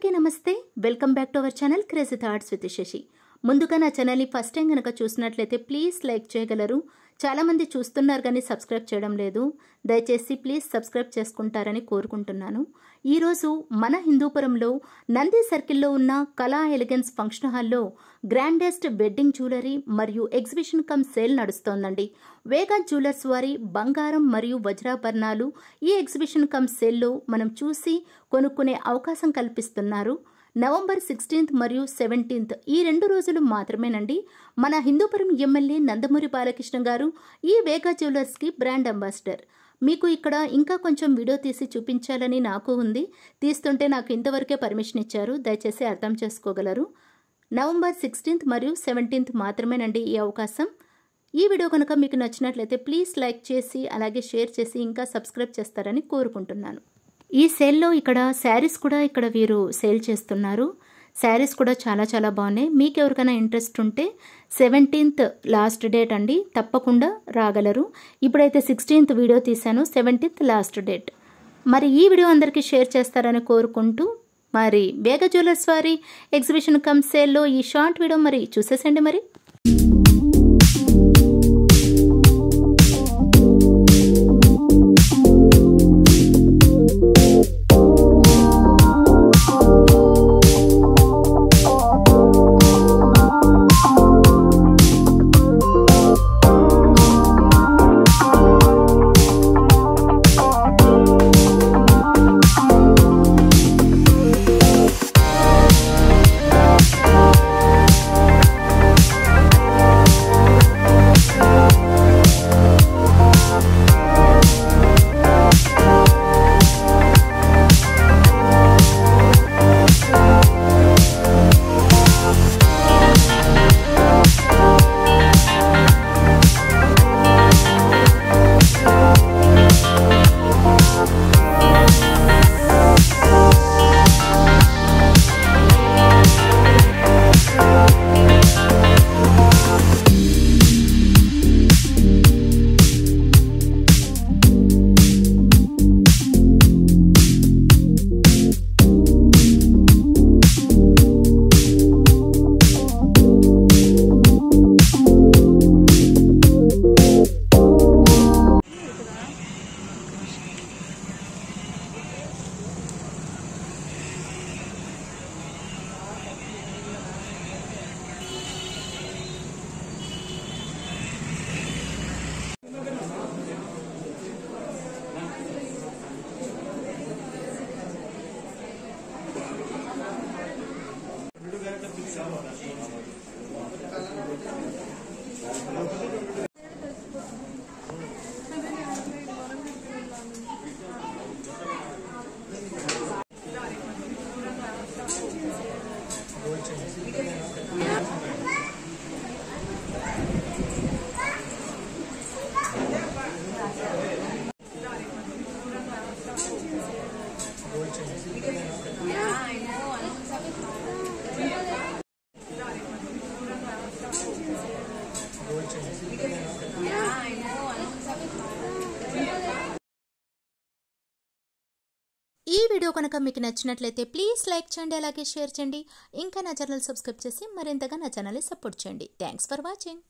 అందరికీ నమస్తే. Welcome back to our channel crazy thoughts with Shashi. ముందుగా నా ఛానల్ని ఫస్ట్ టైం కనుక చూసినట్లయితే ప్లీజ్ లైక్ చేయగలరు. చాలామంది చూస్తున్నారు కానీ సబ్స్క్రైబ్ చేయడం లేదు. దయచేసి ప్లీజ్ సబ్స్క్రైబ్ చేసుకుంటారని కోరుకుంటున్నాను. ఈరోజు మన హిందూపురంలో నంది సర్కిల్లో ఉన్న కళా ఎలిగెన్స్ ఫంక్షన్ హాల్లో గ్రాండెస్ట్ వెడ్డింగ్ జ్యువెలరీ మరియు ఎగ్జిబిషన్ కమ్ సేల్ నడుస్తోందండి. వేగా జ్యువెలర్స్ వారి బంగారం మరియు వజ్రాభరణాలు ఈ ఎగ్జిబిషన్ కమ్ సేల్లో మనం చూసి కొనుక్కునే అవకాశం కల్పిస్తున్నారు. నవంబర్ 16th మరియు 17th ఈ 2 రోజులు మాత్రమేనండి. మన హిందూపురం ఎమ్మెల్యే నందమూరి బాలకృష్ణ గారు ఈ వేగా జ్యువెలర్స్కి బ్రాండ్ అంబాసిడర్. మీకు ఇక్కడ ఇంకా కొంచెం వీడియో తీసి చూపించాలని నాకు ఉంది. తీస్తుంటే నాకు ఇంతవరకే పర్మిషన్ ఇచ్చారు. దయచేసి అర్థం చేసుకోగలరు. నవంబర్ 16th మరియు 17th మాత్రమేనండి ఈ అవకాశం. ఈ వీడియో కనుక మీకు నచ్చినట్లయితే ప్లీజ్ లైక్ చేసి అలాగే షేర్ చేసి ఇంకా సబ్స్క్రైబ్ చేస్తారని కోరుకుంటున్నాను. ఈ సేల్లో ఇక్కడ శారీస్ కూడా ఇక్కడ వీరు సేల్ చేస్తున్నారు. శారీస్ కూడా చాలా బాగున్నాయి. మీకు ఎవరికైనా ఇంట్రెస్ట్ ఉంటే 17th లాస్ట్ డేట్ అండి, తప్పకుండా రాగలరు. ఇప్పుడైతే 16th వీడియో తీశాను, 17th లాస్ట్ డేట్. మరి ఈ వీడియో అందరికీ షేర్ చేస్తారని కోరుకుంటూ మరి వేగా జ్యువెలర్స్ వారి ఎగ్జిబిషన్ కమ్ సేల్లో ఈ షార్ట్ వీడియో మరి చూసేసండి. మరి ఈ వీడియో కనుక మీకు నచ్చినట్లయితే ప్లీజ్ లైక్ చేయండి, అలాగే షేర్ చేయండి. ఇంకా నా ఛానల్ సబ్స్క్రైబ్ చేసి మరింతగా నా ఛానల్ని సపోర్ట్ చేయండి. Thanks for watching.